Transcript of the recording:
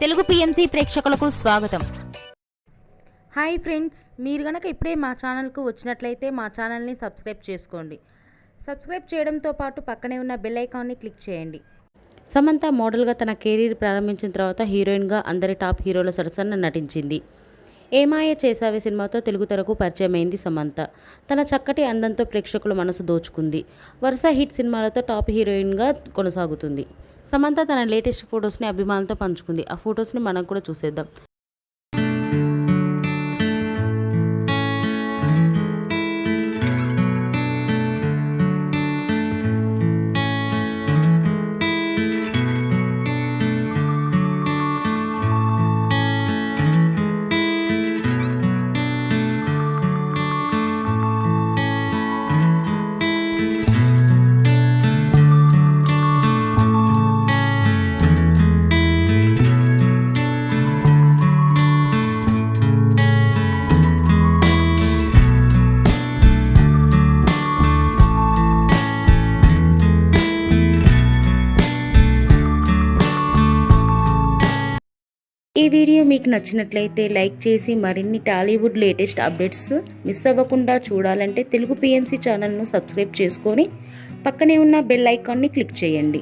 Telugu PMC ప్రేక్షకులకు స్వాగతం. Hi friends, మీరు గనక ఇప్పుడే మా ఛానల్కు వచ్చినట్లయితే మా ఛానల్ని సబ్స్క్రైబ్ చేసుకోండి. సబ్స్క్రైబ్ చేయడంతో పాటు పక్కనే ఉన్న బెల్ ఐకాన్ని క్లిక్ చేయండి. సమంత మోడల్గా తన కెరీర్ ప్రారంభించిన తర్వాత హీరోయిన్గా అందరి టాప్ హీరోల సరసన నటించింది. ఏమాయ చేసావే సినిమాతో తెలుగు తెరకు పరిచయమైంది సమంత. తన చక్కటి అందంతో ప్రేక్షకుల మనసు దోచుకుంది. వరుస హిట్ సినిమాలతో టాప్ హీరోయిన్గా కొనసాగుతుంది. సమంత తన లేటెస్ట్ ఫొటోస్ని అభిమానులతో పంచుకుంది. ఆ ఫొటోస్ని మనం కూడా చూసేద్దాం. ఈ వీడియో మీకు నచ్చినట్లయితే లైక్ చేసి మరిన్ని టాలీవుడ్ లేటెస్ట్ అప్డేట్స్ మిస్ అవ్వకుండా చూడాలంటే తెలుగు పిఎంసి ఛానల్ను సబ్స్క్రైబ్ చేసుకొని పక్కనే ఉన్న బెల్ ఐకాన్ని క్లిక్ చేయండి.